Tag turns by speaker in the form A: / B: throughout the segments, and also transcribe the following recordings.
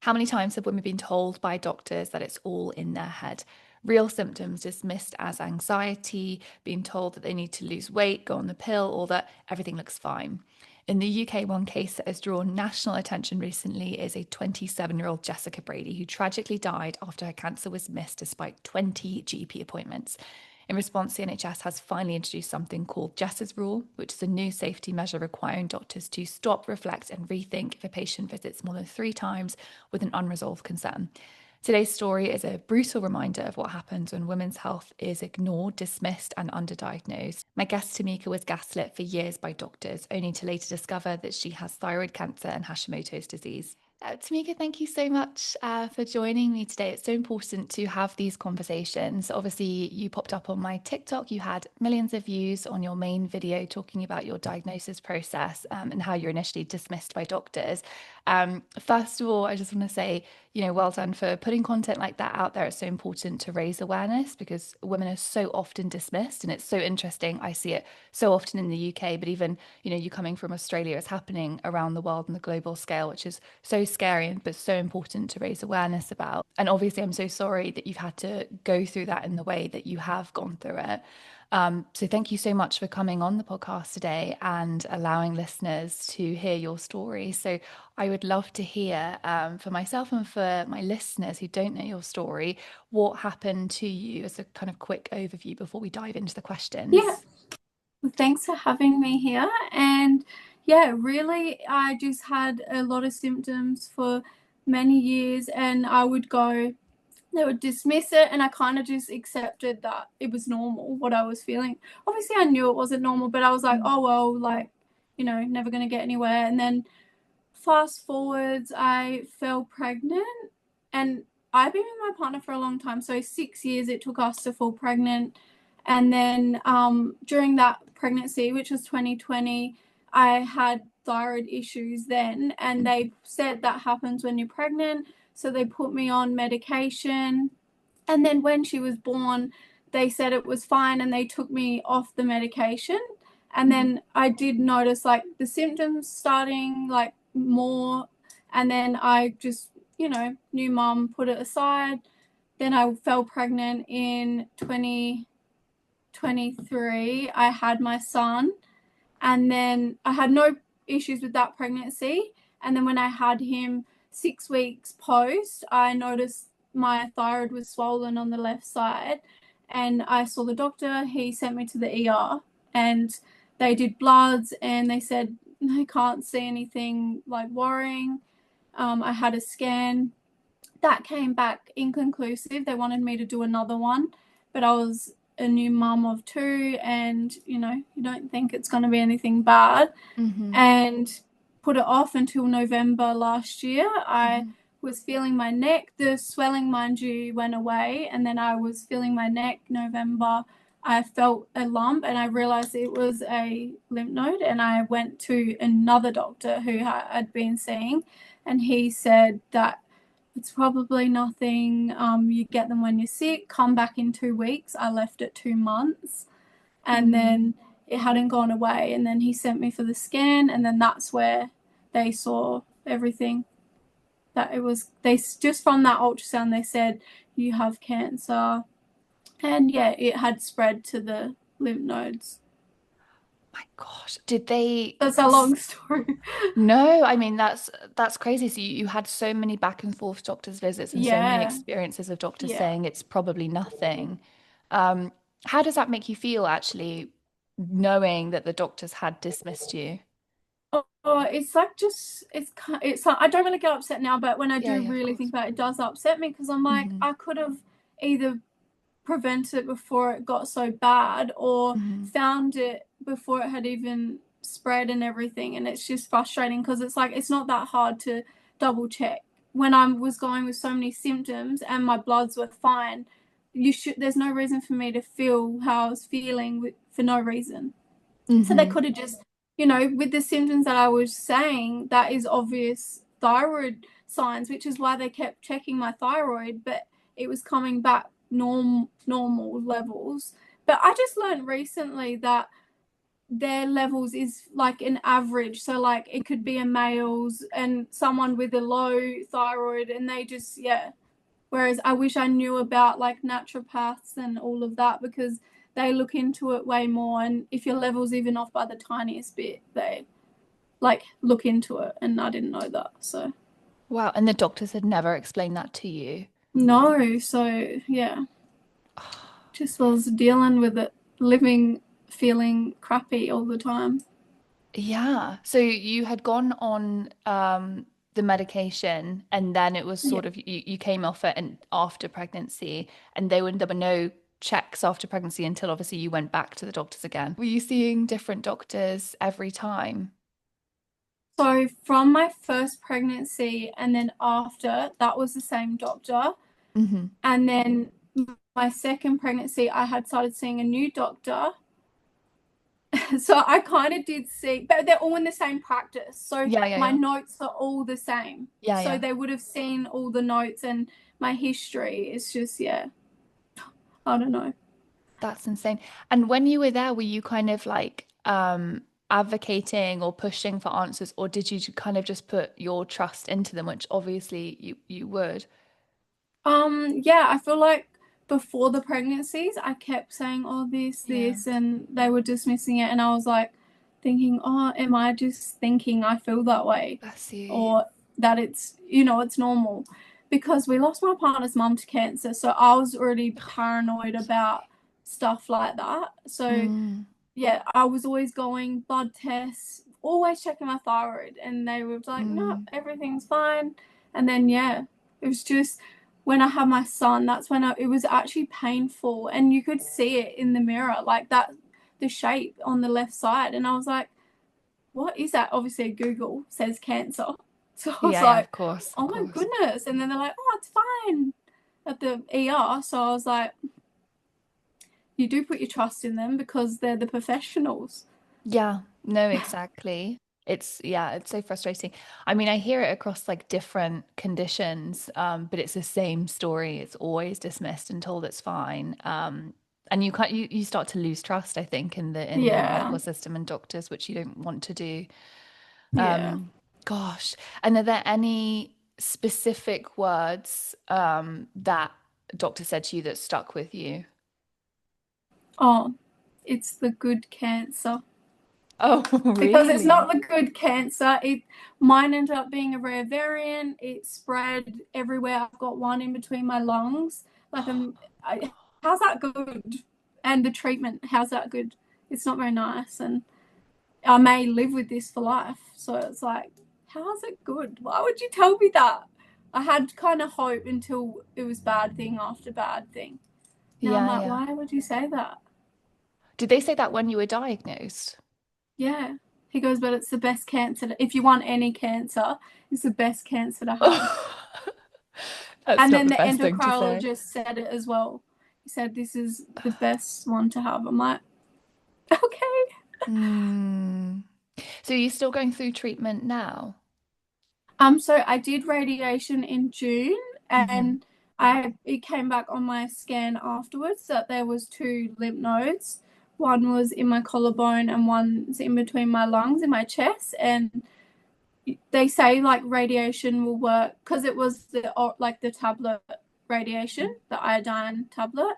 A: How many times have women been told by doctors that it's all in their head? Real symptoms dismissed as anxiety, being told that they need to lose weight, go on the pill, or that everything looks fine. In the UK, one case that has drawn national attention recently is a 27-year-old Jessica Brady who tragically died after her cancer was missed despite 20 GP appointments. In response, the NHS has finally introduced something called Jess's Rule, which is a new safety measure requiring doctors to stop, reflect, and rethink if a patient visits more than 3 times with an unresolved concern. Today's story is a brutal reminder of what happens when women's health is ignored, dismissed, and underdiagnosed. My guest Tameika was gaslit for years by doctors, only to later discover that she has thyroid cancer and Hashimoto's disease. Tameika, thank you so much for joining me today. It's so important to have these conversations. Obviously, you popped up on my TikTok. You had millions of views on your main video talking about your diagnosis process and how you're initially dismissed by doctors. First of all, I just want to say, well done for putting content like that out there. It's so important to raise awareness because women are so often dismissed, and it's so interesting. I see it so often in the UK, but even, you coming from Australia, it's happening around the world on the global scale, which is so scary but so important to raise awareness about. And obviously, I'm so sorry that you've had to go through that in the way that you have gone through it. So thank you so much for coming on the podcast today and allowing listeners to hear your story. So I would love to hear for myself and for my listeners who don't know your story, what happened to you as a kind of quick overview before we dive into the
B: Yeah,
A: questions.
B: well, thanks for having me here. And yeah, really, I just had a lot of symptoms for many years, and they would dismiss it, and I kind of just accepted that it was normal what I was feeling. Obviously, I knew it wasn't normal, but I was like,
A: Mm.
B: oh, well, like, never going to get anywhere. And then fast forwards, I fell pregnant, and I've been with my partner for a long time. So 6 years it took us to fall pregnant. And then during that pregnancy, which was 2020, I had thyroid issues then. And they said that happens when you're pregnant. So they put me on medication. And then when she was born, they said it was fine and they took me off the medication. And
A: Mhm.
B: then I did notice like the symptoms starting like more. And then I just, new mum put it aside. Then I fell pregnant in 2023. I had my son. And then I had no issues with that pregnancy. And then when I had him 6 weeks post, I noticed my thyroid was swollen on the left side. And I saw the doctor. He sent me to the ER, and they did bloods and they said they can't see anything like worrying. I had a scan that came back inconclusive. They wanted me to do another one, but I was a new mum of two, and you don't think it's going to be anything bad,
A: Mhm.
B: and put it off until November last year. I
A: Mhm.
B: was feeling my neck, the swelling, mind you, went away, and then I was feeling my neck November. I felt a lump and I realized it was a lymph node, and I went to another doctor who I'd been seeing, and he said that it's probably nothing. You get them when you're sick. Come back in 2 weeks. I left it 2 months, and
A: Mm.
B: then it hadn't gone away. And then he sent me for the scan, and then that's where they saw everything. That it was they just from that ultrasound they said you have cancer, and yeah, it had spread to the lymph nodes.
A: My gosh, did they?
B: That's a long story.
A: No, I mean that's crazy. So you had so many back and forth doctor's visits and so many
B: Yeah,
A: experiences of doctors
B: yeah.
A: saying it's probably nothing. Um, how does that make you feel actually, knowing that the doctors had dismissed you?
B: Oh, it's like just it's I don't really get upset now, but when I
A: Yeah,
B: do
A: yeah, of
B: really
A: course.
B: think about it, it does upset me because I'm like
A: Hmm.
B: I could have either prevented it before it got so bad or
A: Hmm.
B: found it before it had even spread and everything. And it's just frustrating because it's like it's not that hard to double check. When I was going with so many symptoms and my bloods were fine, there's no reason for me to feel how I was feeling for no reason. So they
A: Hmm.
B: could have just, with the symptoms that I was saying, that is obvious thyroid signs, which is why they kept checking my thyroid, but it was coming back normal levels. But I just learned recently that their levels is like an average. So like it could be a male's and someone with a low thyroid and they just, yeah. Whereas I wish I knew about like naturopaths and all of that because they look into it way more. And if your level's even off by the tiniest bit, they like look into it. And I didn't know that. So
A: Wow. And the doctors had never explained that to you.
B: no. So yeah, just was dealing with it, living, feeling crappy all the time.
A: Yeah. So you had gone on the medication and then it was
B: Yeah.
A: sort of you came off it and after pregnancy and there were no checks after pregnancy until obviously you went back to the doctors again. Were you seeing different doctors every time?
B: So from my first pregnancy and then after, that was the same doctor.
A: Hmm.
B: And then my second pregnancy, I had started seeing a new doctor. So I kind of did see, but they're all in the same practice. So
A: Yeah, yeah,
B: my
A: yeah.
B: notes are all the same.
A: Yeah,
B: So
A: yeah.
B: they would have seen all the notes and my history. It's just, yeah, I don't know.
A: That's insane. And when you were there, were you kind of like advocating or pushing for answers, or did you kind of just put your trust into them, which obviously you would?
B: Yeah, I feel like before the pregnancies, I kept saying, oh,
A: Yeah.
B: this, and they were dismissing it. And I was like thinking, oh, am I just thinking I feel that way?
A: Bless you.
B: Or that it's, you know, it's normal. Because we lost my partner's mum to cancer. So I was already paranoid about stuff like that. So
A: Mm,
B: yeah, I was always going blood tests, always checking my thyroid, and they were like, no,
A: mm,
B: everything's fine. And then yeah, it was just when I had my son, that's when it was actually painful, and you could see it in the mirror, like that, the shape on the left side, and I was like, what is that? Obviously, Google says cancer, so I was
A: yeah, yeah,
B: like,
A: of course, of
B: oh my
A: course.
B: goodness, and then they're like, oh, it's fine at the ER, so I was like, you do put your trust in them because they're the professionals.
A: Yeah, no, exactly. Yeah, it's so frustrating. I mean, I hear it across like different conditions, but it's the same story. It's always dismissed and told it's fine. And you can't you start to lose trust, I think, in the
B: Yeah.
A: medical system and doctors, which you don't want to do.
B: Yeah.
A: Um, Gosh. And are there any specific words that doctor said to you that stuck with you?
B: Oh, it's the good cancer.
A: Oh,
B: Because it's
A: really?
B: not the good cancer. It mine ended up being a rare variant. It spread everywhere. I've got one in between my lungs. Like how's that good? And the treatment, how's that good? It's not very nice. And I may live with this for life. So it's like, how's it good? Why would you tell me that? I had kind of hope until it was bad thing after bad thing. Now I'm
A: Yeah,
B: like,
A: yeah.
B: why would you say that?
A: Did they say that when you were diagnosed?
B: Yeah. He goes, but it's the best cancer. If you want any cancer, it's the best cancer to have.
A: That's
B: And
A: not
B: then
A: the
B: the
A: best thing to say.
B: endocrinologist said it as well. He said, this is the best one to have. I'm like, okay.
A: Hmm. So you're still going through treatment now?
B: So I did radiation in June
A: Hmm.
B: and I it came back on my scan afterwards that there was two lymph nodes. One was in my collarbone and one's in between my lungs in my chest. And they say like radiation will work because it was the tablet radiation, the iodine tablet.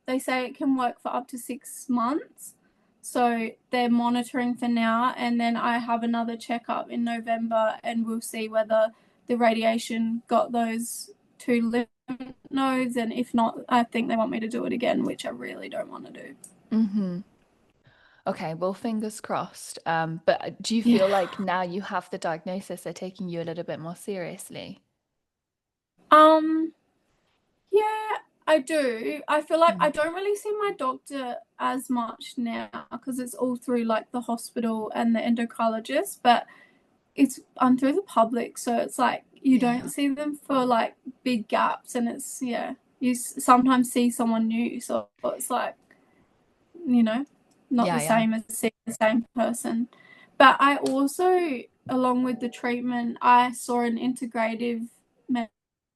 B: They say it can work for up to 6 months. So they're monitoring for now, and then I have another checkup in November, and we'll see whether the radiation got those two lymph nodes, and if not, I think they want me to do it again, which I really don't want to do.
A: Hmm. Okay, well, fingers crossed. But do you
B: Yeah.
A: feel like now you have the diagnosis, they're taking you a little bit more seriously?
B: Um, Yeah, I do. I feel like I
A: Mm.
B: don't really see my doctor as much now because it's all through like the hospital and the endocrinologist, but it's I'm through the public, so it's like you don't
A: Yeah.
B: see them for like big gaps, and it's yeah, you sometimes see someone new, so it's like you know, not
A: Yeah,
B: the
A: yeah.
B: same as seeing the same person. But I also, along with the treatment, I saw an integrative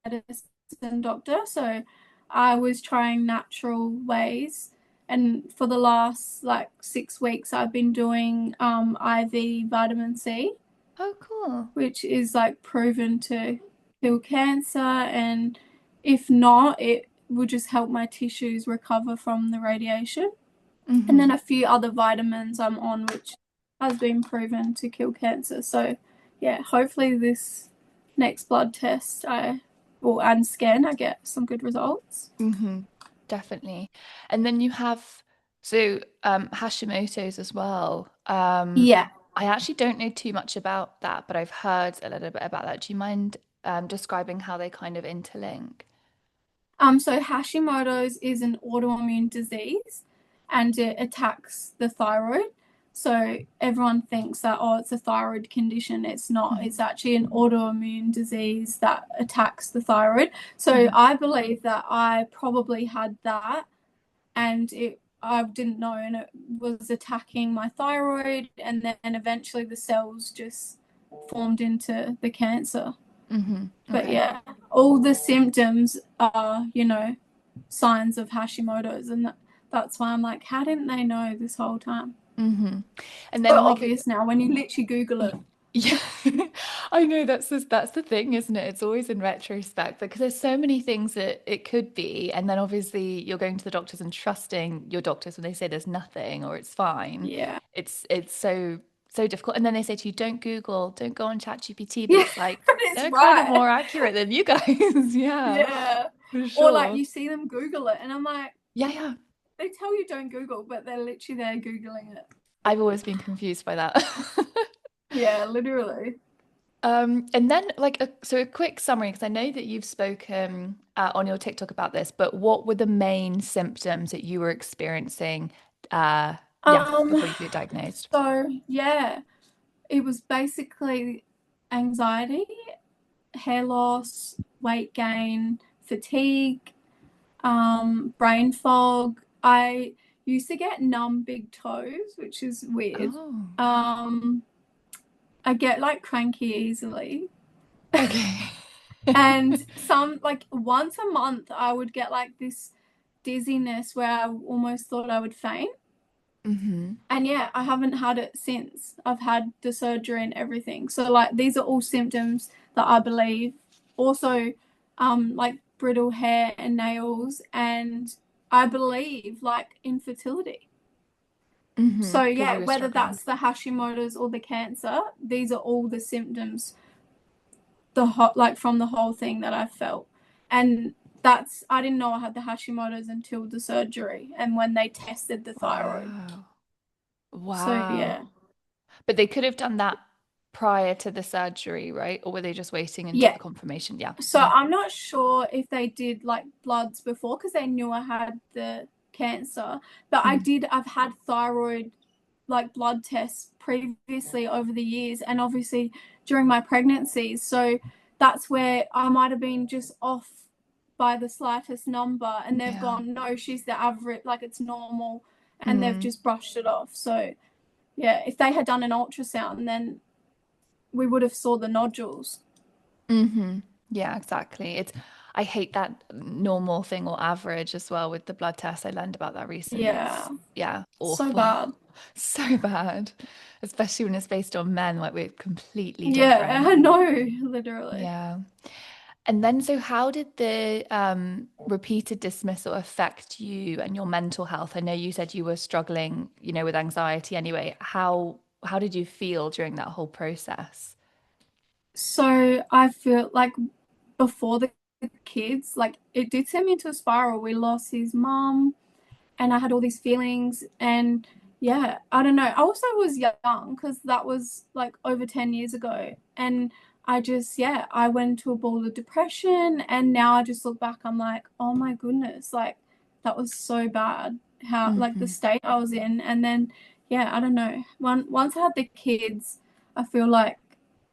B: medicine doctor. So I was trying natural ways And for the last like 6 weeks, I've been doing IV vitamin C,
A: Oh, cool.
B: which is like proven to kill cancer. And if not, it will just help my tissues recover from the radiation. And then
A: Mm-hmm.
B: a few other vitamins I'm on, which has been proven to kill cancer. So, yeah, hopefully this next blood test and scan, I get some good results.
A: Mm-hmm. Definitely. And then you have Hashimoto's as well.
B: Yeah.
A: I actually don't know too much about that, but I've heard a little bit about that. Do you mind describing how they kind of interlink?
B: So Hashimoto's is an autoimmune disease and it attacks the thyroid. So everyone thinks that, oh, it's a thyroid condition. It's not.
A: Mm-hmm.
B: It's actually an autoimmune disease that attacks the thyroid. So
A: Mm-hmm.
B: I believe that I probably had that and I didn't know, and it was attacking my thyroid, and then eventually the cells just formed into the cancer.
A: Mm-hmm.
B: But
A: Okay.
B: yeah, all the symptoms are, signs of Hashimoto's, and that's why I'm like, how didn't they know this whole time?
A: Mm-hmm. And
B: So
A: then like a
B: obvious now when you literally Google it.
A: yeah, I know that's the thing, isn't it? It's always in retrospect because there's so many things that it could be, and then obviously you're going to the doctors and trusting your doctors when they say there's nothing or it's fine.
B: Yeah.
A: It's so difficult, and then they say to you, don't Google, don't go on ChatGPT, but
B: Yeah,
A: it's like
B: it's
A: they're kind of
B: right.
A: more accurate than you guys. Yeah,
B: Yeah.
A: for
B: Or like
A: sure.
B: you see them Google it, and I'm like,
A: Yeah, yeah.
B: they tell you don't Google, but they're literally there Googling it.
A: I've always been confused by that.
B: Yeah, literally.
A: And then so a quick summary, because I know that you've spoken on your TikTok about this, but what were the main symptoms that you were experiencing yeah,
B: Um,
A: before you got diagnosed?
B: so yeah, it was basically anxiety, hair loss, weight gain, fatigue, brain fog. I used to get numb big toes, which is weird.
A: Oh,
B: Um, I get like cranky easily.
A: okay.
B: And some like once a month I would get like this dizziness where I almost thought I would faint.
A: Hmm.
B: And yeah, I haven't had it since. I've had the surgery and everything. So like these are all symptoms that I believe. Also, like brittle hair and nails, and I believe like infertility.
A: Hmm.
B: So
A: Because
B: yeah,
A: you were
B: whether
A: struggling.
B: that's the Hashimoto's or the cancer, these are all the symptoms, the hot like from the whole thing that I felt. And that's I didn't know I had the Hashimoto's until the surgery and when they tested the thyroid.
A: Wow.
B: So
A: Wow.
B: yeah.
A: But they could have done that prior to the surgery, right? Or were they just waiting until
B: Yeah.
A: the confirmation? Yeah.
B: So
A: Mm.
B: I'm not sure if they did like bloods before because they knew I had the cancer, but
A: Mm.
B: I've had thyroid like blood tests previously over the years and obviously during my pregnancies. So that's where I might have been just off by the slightest number and they've
A: Yeah.
B: gone, no, she's the average, like it's normal, and they've
A: Mm.
B: just brushed it off. So yeah, if they had done an ultrasound, then we would have saw the nodules.
A: Hmm. Yeah, exactly. I hate that normal thing or average as well with the blood test. I learned about that recently.
B: Yeah,
A: It's yeah,
B: so
A: awful.
B: bad.
A: So bad. Especially when it's based on men, like we're completely
B: Yeah,
A: different.
B: I know, literally.
A: Yeah. And then so how did the repeated dismissal affect you and your mental health? I know you said you were struggling, with anxiety anyway. How did you feel during that whole process?
B: So I feel like before the kids, like it did send me into a spiral. We lost his mom, and I had all these feelings, and yeah, I don't know. I also was young because that was like over 10 years ago, and yeah, I went into a ball of depression, and now I just look back, I'm like, oh my goodness, like that was so bad. How like the
A: Hmm.
B: state I was in, and then yeah, I don't know. Once I had the kids, I feel like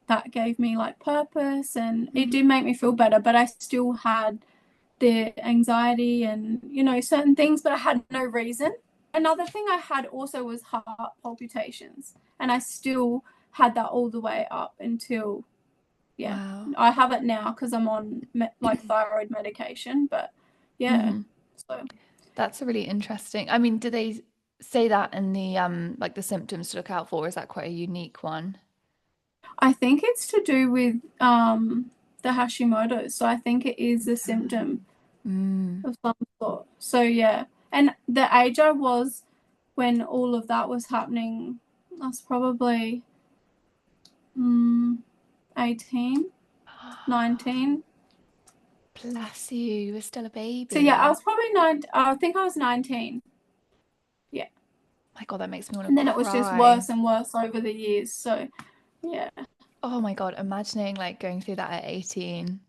B: that gave me like purpose, and it
A: Hmm.
B: did make me feel better, but I still had the anxiety and certain things, but I had no reason. Another thing I had also was heart palpitations, and I still had that all the way up until yeah,
A: Wow.
B: I have it now because I'm on like thyroid medication, but yeah,
A: Hmm.
B: so.
A: That's a really interesting. I mean, do they say that in the like the symptoms to look out for? Or is that quite a unique one?
B: I think it's to do with the Hashimoto's. So I think it is a symptom
A: Mm.
B: of some sort. So yeah. And the age I was when all of that was happening, I was probably 18, 19.
A: Bless you. You were still a
B: So yeah, I
A: baby.
B: was probably nine. I think I was 19. Yeah.
A: My God, that makes me want to
B: And then it was just
A: cry.
B: worse and worse over the years. So yeah.
A: Oh my God, imagining like going through that at 18.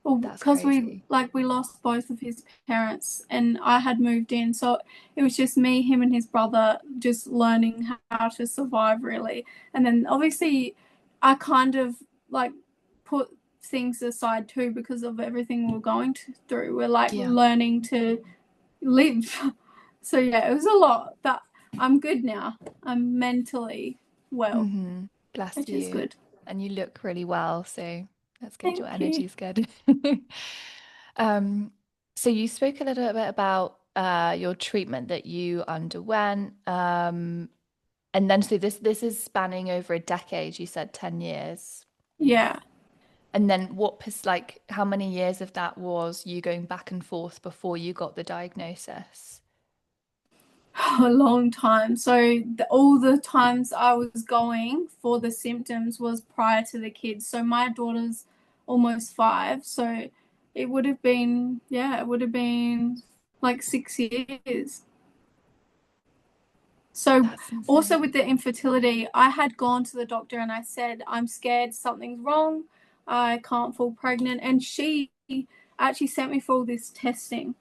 B: Well,
A: That's
B: because
A: crazy.
B: we lost both of his parents, and I had moved in, so it was just me, him, and his brother just learning how to survive, really. And then obviously, I kind of like put things aside too because of everything we're going through. We're like
A: Yeah.
B: learning to live. So yeah, it was a lot, but I'm good now. I'm mentally well,
A: Mm-hmm. Bless
B: which is
A: you.
B: good.
A: And you look really well, so that's good. Your
B: Thank you.
A: energy's good. Um, so you spoke a little bit about your treatment that you underwent. And then so this is spanning over a decade, you said 10 years.
B: Yeah.
A: And then like how many years of that was you going back and forth before you got the diagnosis?
B: A long time. So all the times I was going for the symptoms was prior to the kids. So my daughter's almost 5. So it would have been, yeah, it would have been like 6 years. So
A: That's
B: also
A: insane.
B: with the infertility, I had gone to the doctor and I said, I'm scared something's wrong. I can't fall pregnant. And she actually sent me for all this testing.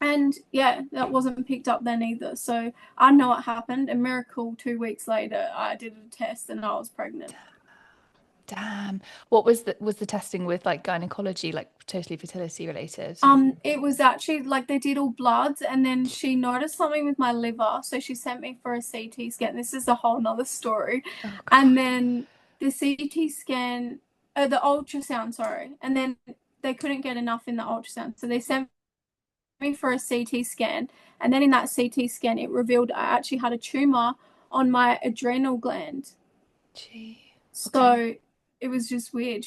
B: And yeah, that wasn't picked up then either. So I know what happened. A miracle, 2 weeks later, I did a test and I was pregnant.
A: Damn. What was the testing with like gynecology, like totally fertility related?
B: It was actually like they did all bloods and then she noticed something with my liver. So she sent me for a CT scan. This is a whole nother story.
A: Oh
B: And
A: God.
B: then the CT scan, the ultrasound, sorry. And then they couldn't get enough in the ultrasound. So they sent me for a CT scan. And then in that CT scan, it revealed I actually had a tumor on my adrenal gland.
A: Gee. Okay.
B: So it was just weird.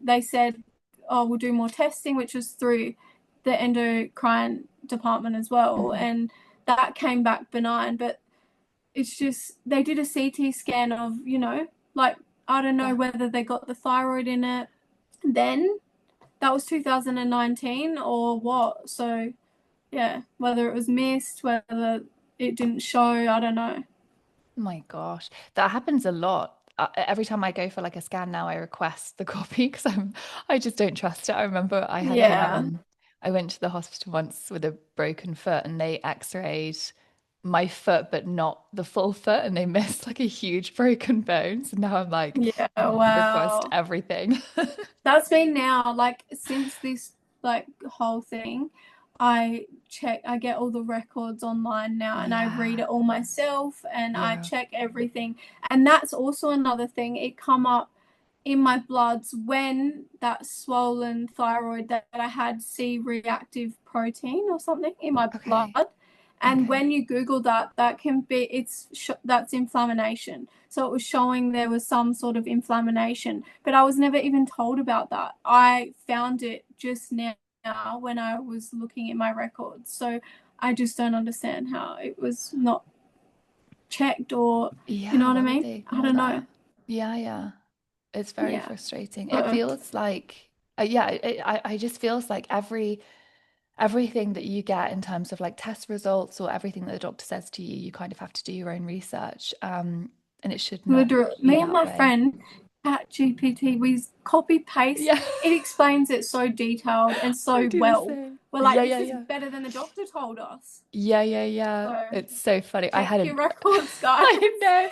B: They said, oh, we'll do more testing, which was through the endocrine department as well.
A: Hmm.
B: And that came back benign. But it's just, they did a CT scan of, like, I don't know
A: Yeah.
B: whether they got the thyroid in it then. That was 2019 or what. So yeah, whether it was missed, whether it didn't show, I don't know.
A: My gosh, that happens a lot. Every time I go for like a scan now, I request the copy because I just don't trust it. I remember
B: Yeah,
A: I went to the hospital once with a broken foot and they x-rayed my foot but not the full foot and they missed like a huge broken bone. So now I'm like,
B: yeah,
A: request
B: wow.
A: everything.
B: That's been now, like, since this, like, whole thing, I get all the records online now and I read
A: Yeah,
B: it all myself and I
A: yeah.
B: check everything. And that's also another thing. It come up in my bloods when that swollen thyroid that I had C-reactive protein or something in my
A: Okay,
B: blood. And
A: okay.
B: when you Google that, that can be that's inflammation. So it was showing there was some sort of inflammation, but I was never even told about that. I found it just now when I was looking at my records. So I just don't understand how it was not checked or you know
A: Yeah,
B: what I
A: why would
B: mean?
A: they
B: I
A: ignore
B: don't know.
A: that? Yeah, yeah. It's very
B: Yeah.
A: frustrating. It
B: So
A: feels like, yeah, I just feels like everything that you get in terms of like test results or everything that the doctor says to you, you kind of have to do your own research. And it should not
B: literally,
A: be
B: me and
A: that
B: my
A: way.
B: friend at GPT, we copy paste.
A: Yeah,
B: It explains it so detailed and
A: I
B: so
A: do the
B: well.
A: same.
B: We're like,
A: Yeah,
B: this
A: yeah,
B: is
A: yeah.
B: better than the doctor told us.
A: Yeah, yeah, yeah.
B: So
A: It's so funny. I
B: check
A: had
B: your
A: an
B: records, guys.
A: I know.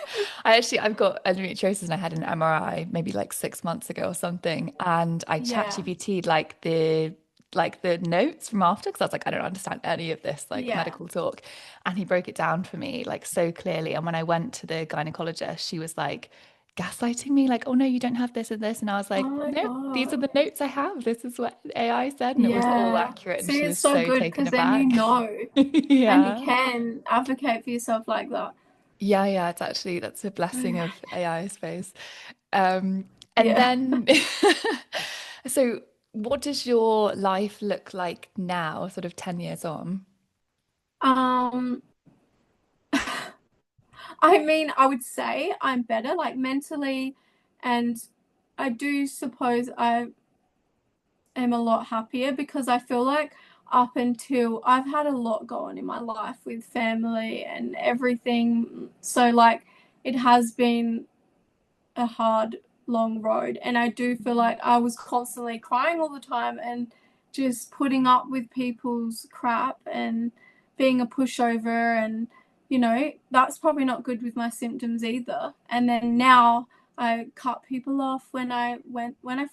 A: I've got endometriosis and I had an MRI maybe like 6 months ago or something. And I chat
B: Yeah,
A: GPT'd like the notes from after because I was like, I don't understand any of this like
B: yeah,
A: medical talk. And he broke it down for me like so clearly. And when I went to the gynecologist, she was like, gaslighting me, like, oh no, you don't have this and this. And I was
B: Oh
A: like,
B: my
A: nope, these are
B: God.
A: the notes I have. This is what AI said. And it was all
B: Yeah.
A: accurate. And
B: See,
A: she
B: it's
A: was
B: so
A: so
B: good
A: taken
B: because then you
A: aback.
B: know and you
A: Yeah.
B: can advocate for yourself like that.
A: Yeah, yeah, it's actually that's a blessing of AI, I suppose. Um, and
B: Yeah.
A: then so what does your life look like now, sort of 10 years on?
B: Um, I mean, I would say I'm better, like mentally, and I do suppose I am a lot happier because I feel like up until I've had a lot going in my life with family and everything. So, like, it has been a hard, long road. And I do feel like I was constantly crying all the time and just putting up with people's crap and being a pushover. And, that's probably not good with my symptoms either. And then now I cut people off when I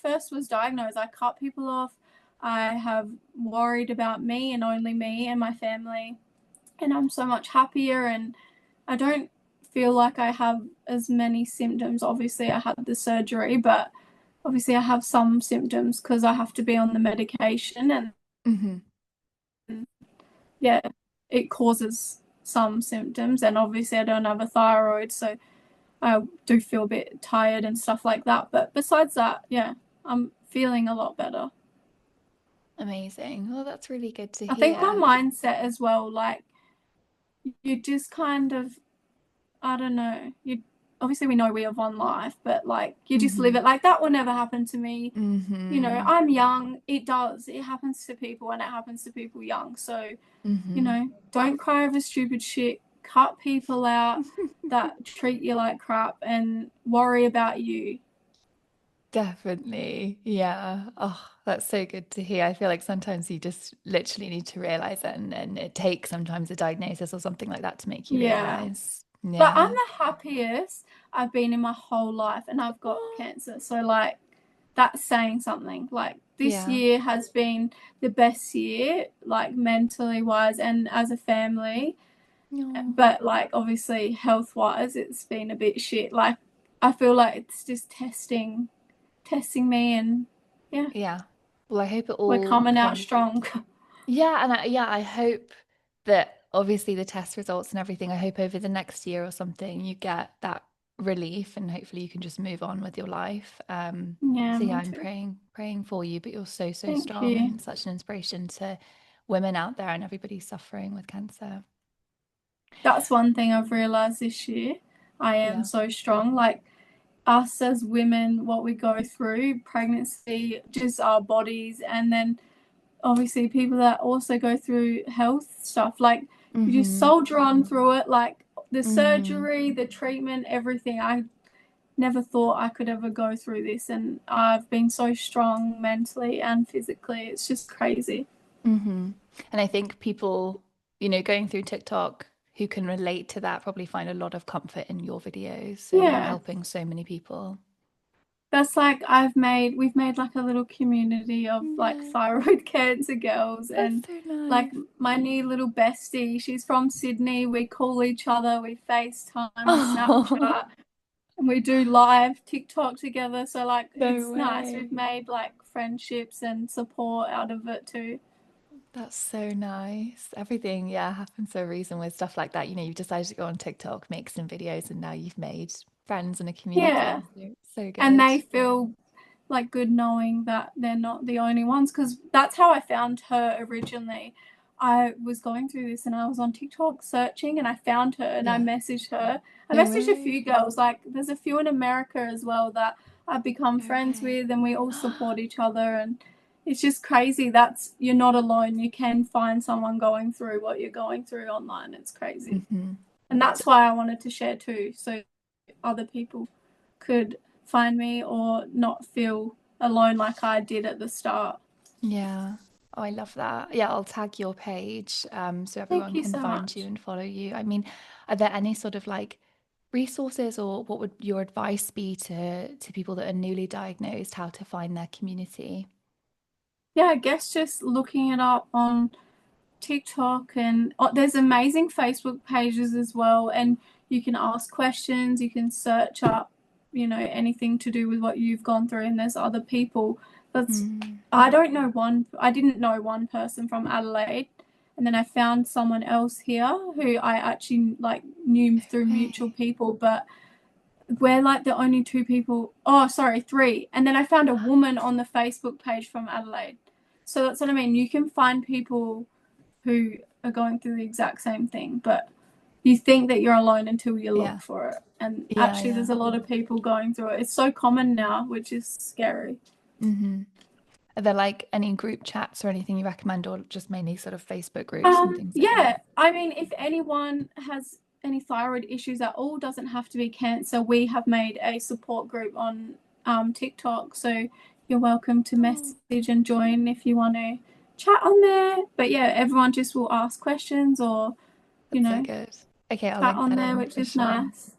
B: first was diagnosed, I cut people off. I have worried about me and only me and my family. And I'm so much happier and I don't feel like I have as many symptoms. Obviously, I had the surgery, but obviously, I have some symptoms because I have to be on the medication, and
A: Hmm.
B: yeah, it causes some symptoms. And obviously, I don't have a thyroid, so I do feel a bit tired and stuff like that. But besides that, yeah, I'm feeling a lot better.
A: Amazing. Well, that's really good to
B: I think my
A: hear.
B: mindset as well, like, you just kind of I don't know. You obviously we know we have one life, but like you just live
A: Hmm.
B: it like that will never happen to me.
A: Hmm.
B: I'm young. It does. It happens to people and it happens to people young. So,
A: Hmm.
B: don't cry over stupid shit. Cut people out that treat you like crap and worry about you.
A: Definitely. Yeah. Oh, that's so good to hear. I feel like sometimes you just literally need to realize it, and it takes sometimes a diagnosis or something like that to make you
B: Yeah.
A: realize.
B: But I'm
A: Yeah.
B: the happiest I've been in my whole life and I've got
A: Oh,
B: cancer. So like that's saying something. Like this
A: yeah.
B: year has been the best year, like mentally wise and as a family.
A: No.
B: But like obviously health wise it's been a bit shit. Like I feel like it's just testing me and yeah,
A: Yeah. Well, I hope it
B: we're
A: all
B: coming out
A: kind of,
B: strong.
A: yeah, and I hope that obviously the test results and everything, I hope over the next year or something you get that relief and hopefully you can just move on with your life.
B: Yeah,
A: So yeah,
B: me
A: I'm
B: too.
A: praying for you, but you're so, so
B: Thank
A: strong
B: you.
A: and such an inspiration to women out there and everybody suffering with cancer.
B: That's one thing I've realized this year. I am
A: Yeah.
B: so strong. Like us as women, what we go through, pregnancy, just our bodies, and then obviously people that also go through health stuff. Like you just
A: Mm-hmm.
B: soldier on through it, like the
A: Mm-hmm.
B: surgery, the treatment, everything. I never thought I could ever go through this, and I've been so strong mentally and physically. It's just crazy.
A: Mm-hmm. And I think people, going through TikTok who can relate to that probably find a lot of comfort in your videos. So you're
B: Yeah.
A: helping so many people.
B: That's like we've made like a little community of like
A: Yeah,
B: thyroid cancer girls
A: that's
B: and
A: so
B: like
A: nice.
B: my new little bestie, she's from Sydney. We call each other, we FaceTime, we
A: Oh,
B: Snapchat, and we do live TikTok together. So like
A: no
B: it's nice.
A: way.
B: We've made like friendships and support out of it too.
A: That's so nice. Everything, yeah, happens for a reason with stuff like that. You've decided to go on TikTok, make some videos, and now you've made friends and a
B: Yeah.
A: community. So it's so
B: And
A: good.
B: they feel like good knowing that they're not the only ones because that's how I found her originally. I was going through this and I was on TikTok searching and I found her and I
A: Yeah.
B: messaged her. I
A: No
B: messaged a
A: way.
B: few girls, like there's a few in America as well that I've become
A: No
B: friends
A: way.
B: with and we all support each other and it's just crazy that's you're not alone. You can find someone going through what you're going through online. It's crazy.
A: Hmm.
B: And that's why I wanted to share too. So other people could find me or not feel alone like I did at the start.
A: Yeah. Oh, I love that. Yeah, I'll tag your page so
B: Thank
A: everyone
B: you
A: can
B: so
A: find you
B: much.
A: and follow you. I mean, are there any sort of like resources or what would your advice be to people that are newly diagnosed, how to find their community?
B: Yeah, I guess just looking it up on TikTok and there's amazing Facebook pages as well and you can ask questions, you can search up anything to do with what you've gone through, and there's other people. That's
A: Mm.
B: I didn't know one person from Adelaide, and then I found someone else here who I actually like knew through mutual
A: Way.
B: people, but we're like the only two people. Oh, sorry, three. And then I found a woman on the Facebook page from Adelaide. So that's what I mean. You can find people who are going through the exact same thing, but you think that you're alone until you
A: Yeah.
B: look for it. And
A: Yeah,
B: actually,
A: yeah.
B: there's a lot of people going through it. It's so common now, which is scary.
A: Hmm. Are there like any group chats or anything you recommend, or just mainly sort of Facebook groups and things like that?
B: Yeah, I mean, if anyone has any thyroid issues at all, doesn't have to be cancer. We have made a support group on TikTok, so you're welcome to
A: Oh,
B: message and join if you want to chat on there. But yeah, everyone just will ask questions or you
A: that's so
B: know
A: good. Okay, I'll
B: chat
A: link
B: on
A: that
B: there,
A: in
B: which
A: for
B: is
A: sure.
B: nice.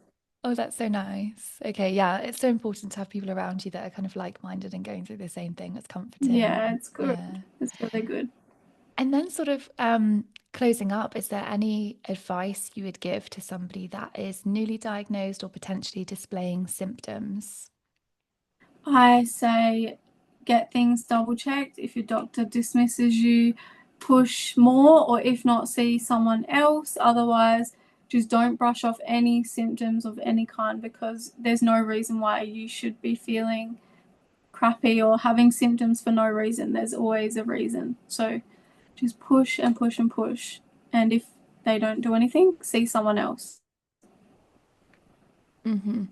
A: Oh, that's so nice. Okay, yeah, it's so important to have people around you that are kind of like-minded and going through the same thing. That's comforting.
B: Yeah, it's good.
A: Yeah.
B: It's really good.
A: And then sort of closing up, is there any advice you would give to somebody that is newly diagnosed or potentially displaying symptoms?
B: I say get things double checked. If your doctor dismisses you, push more, or if not, see someone else. Otherwise, just don't brush off any symptoms of any kind because there's no reason why you should be feeling crappy or having symptoms for no reason. There's always a reason. So just push and push and push. And if they don't do anything, see someone else.
A: Hmm.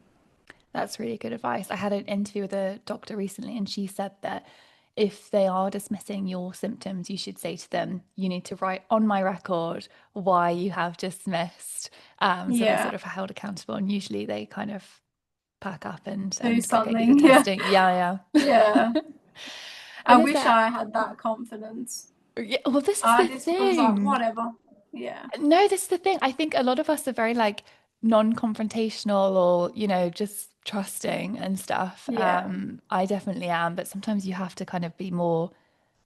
A: That's really good advice. I had an interview with a doctor recently, and she said that if they are dismissing your symptoms, you should say to them, you need to write on my record why you have dismissed. So they're
B: Yeah,
A: sort of held accountable, and usually they kind of pack up
B: do
A: and go get you the
B: something. Yeah,
A: testing. Yeah,
B: yeah.
A: yeah.
B: I
A: And is
B: wish
A: that,
B: I had that confidence.
A: yeah, well, this is
B: I
A: the
B: just was like,
A: thing.
B: whatever. Yeah.
A: No, this is the thing. I think a lot of us are very like non-confrontational or, just trusting and stuff.
B: Yeah.
A: I definitely am, but sometimes you have to kind of be more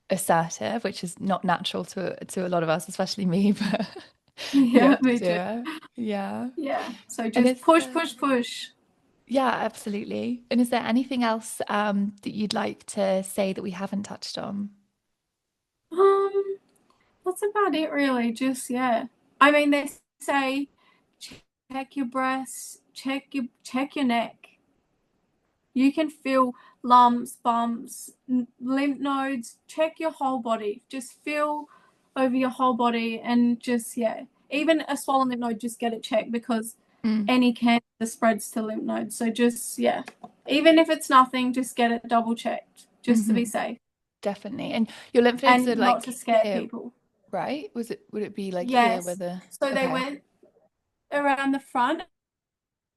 A: assertive, which is not natural to a lot of us, especially me, but you
B: Yeah,
A: have to
B: me
A: do
B: too.
A: it. Yeah.
B: Yeah. So
A: And
B: just push, push, push.
A: yeah, absolutely. And is there anything else that you'd like to say that we haven't touched on?
B: Um, that's about it really. Just yeah. I mean they say check your breasts, check your neck. You can feel lumps, bumps, lymph nodes. Check your whole body. Just feel over your whole body and just yeah. Even a swollen lymph node, just get it checked because
A: Mm,
B: any cancer spreads to lymph nodes. So just yeah, even if it's nothing, just get it double checked just to be
A: hmm.
B: safe
A: Definitely. And your lymph nodes are
B: and not to
A: like
B: scare
A: here,
B: people.
A: right? Would it be like here where
B: Yes.
A: the
B: So they
A: okay.
B: went around the front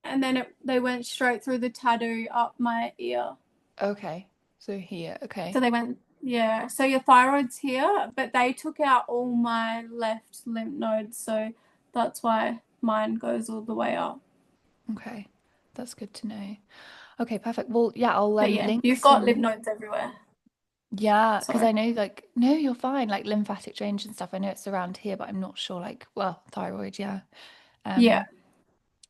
B: and then they went straight through the tattoo up my ear.
A: Okay. So here,
B: So
A: okay.
B: they went, yeah. So your thyroid's here, but they took out all my left lymph nodes. So that's why mine goes all the way up.
A: Okay. That's good to know. Okay, perfect. Well, yeah, I'll
B: But yeah,
A: link
B: you've got lymph
A: some.
B: nodes everywhere.
A: Yeah, because
B: Sorry.
A: I know like no, you're fine. Like lymphatic drainage and stuff. I know it's around here, but I'm not sure like well, thyroid, yeah.
B: Yeah.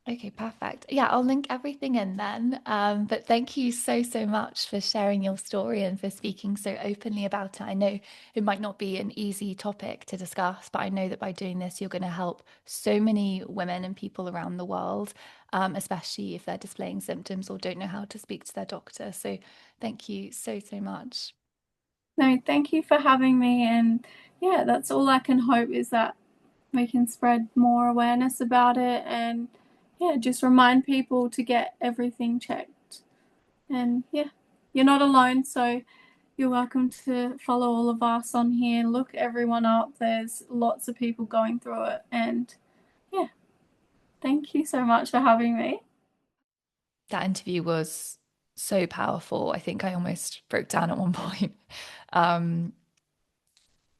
A: Um okay, perfect. Yeah, I'll link everything in then. But thank you so, so much for sharing your story and for speaking so openly about it. I know it might not be an easy topic to discuss, but I know that by doing this, you're going to help so many women and people around the world, especially if they're displaying symptoms or don't know how to speak to their doctor. So thank you so, so much.
B: No, thank you for having me. And yeah, that's all I can hope is that we can spread more awareness about it and yeah, just remind people to get everything checked. And yeah, you're not alone. So you're welcome to follow all of us on here. Look everyone up. There's lots of people going through it. And yeah, thank you so much for having me.
A: That interview was so powerful. I think I almost broke down at one point. Um,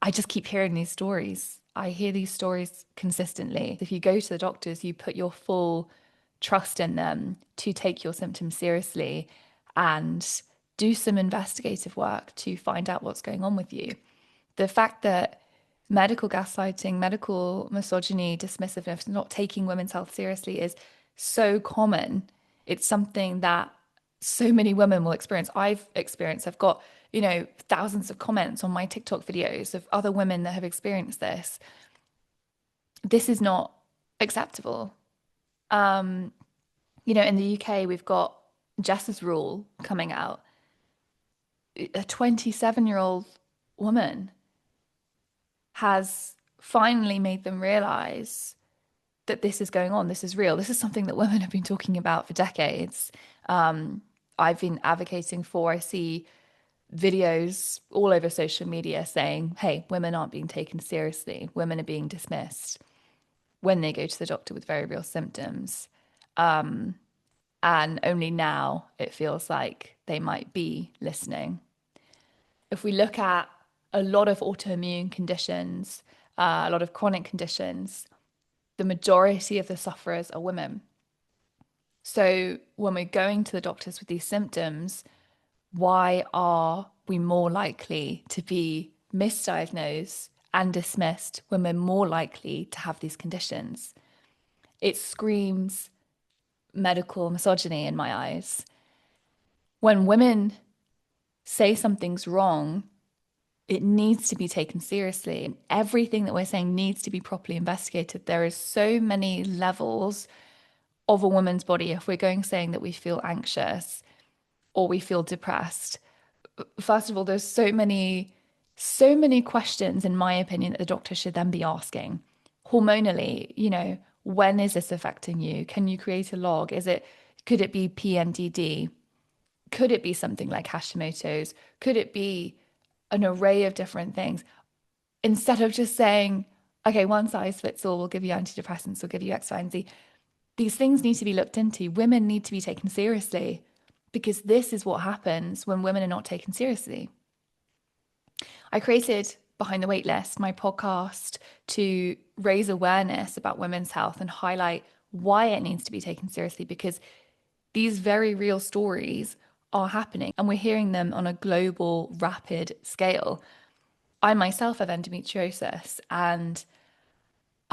A: I just keep hearing these stories. I hear these stories consistently. If you go to the doctors, you put your full trust in them to take your symptoms seriously and do some investigative work to find out what's going on with you. The fact that medical gaslighting, medical misogyny, dismissiveness, not taking women's health seriously is so common. It's something that so many women will experience. I've experienced, I've got, thousands of comments on my TikTok videos of other women that have experienced this. This is not acceptable. Um, in the UK, we've got Jess's rule coming out. A 27-year-old woman has finally made them realize that this is going on. This is real. This is something that women have been talking about for decades. Um, I've been advocating for. I see videos all over social media saying, hey, women aren't being taken seriously. Women are being dismissed when they go to the doctor with very real symptoms. And only now it feels like they might be listening. If we look at a lot of autoimmune conditions, a lot of chronic conditions, the majority of the sufferers are women. So when we're going to the doctors with these symptoms, why are we more likely to be misdiagnosed and dismissed when we're more likely to have these conditions? It screams medical misogyny in my eyes. When women say something's wrong, it needs to be taken seriously. And everything that we're saying needs to be properly investigated. There is so many levels of a woman's body. If we're going saying that we feel anxious or we feel depressed, first of all, there's so many questions, in my opinion, that the doctor should then be asking. Hormonally, when is this affecting you? Can you create a log? Could it be PMDD? Could it be something like Hashimoto's? Could it be an array of different things? Instead of just saying, okay, one size fits all, we'll give you antidepressants, we'll give you X, Y, and Z. These things need to be looked into. Women need to be taken seriously because this is what happens when women are not taken seriously. I created Behind the Waitlist, my podcast, to raise awareness about women's health and highlight why it needs to be taken seriously because these very real stories are happening and we're hearing them on a global, rapid scale. I myself have endometriosis and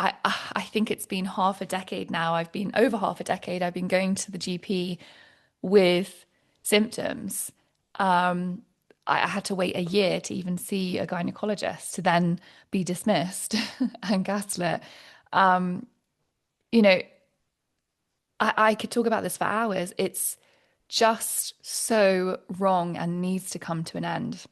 A: I think it's been half a decade now. I've been over half a decade. I've been going to the GP with symptoms. I had to wait a year to even see a gynecologist to then be dismissed and gaslit. Um, you know, I could talk about this for hours. It's just so wrong and needs to come to an end.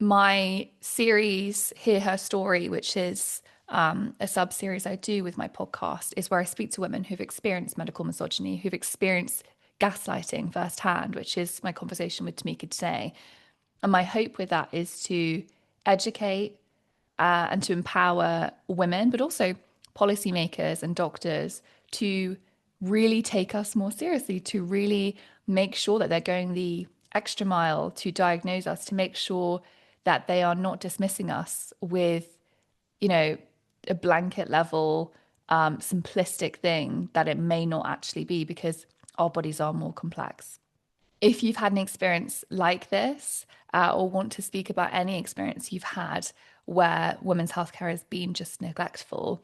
A: My series, Hear Her Story, which is a sub series I do with my podcast, is where I speak to women who've experienced medical misogyny, who've experienced gaslighting firsthand, which is my conversation with Tameika today. And my hope with that is to educate and to empower women, but also policymakers and doctors to really take us more seriously, to really make sure that they're going the extra mile to diagnose us, to make sure that they are not dismissing us with, you know, a blanket level, simplistic thing that it may not actually be because our bodies are more complex. If you've had an experience like this, or want to speak about any experience you've had where women's healthcare has been just neglectful,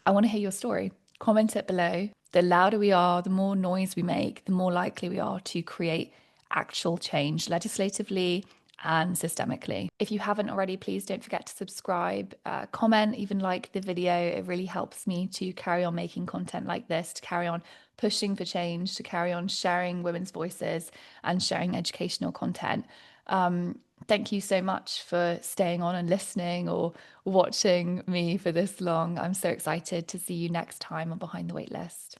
A: I want to hear your story. Comment it below. The louder we are, the more noise we make, the more likely we are to create actual change legislatively and systemically. If you haven't already, please don't forget to subscribe, comment, even like the video. It really helps me to carry on making content like this, to carry on pushing for change, to carry on sharing women's voices and sharing educational content. Thank you so much for staying on and listening or watching me for this long. I'm so excited to see you next time on Behind the Waitlist.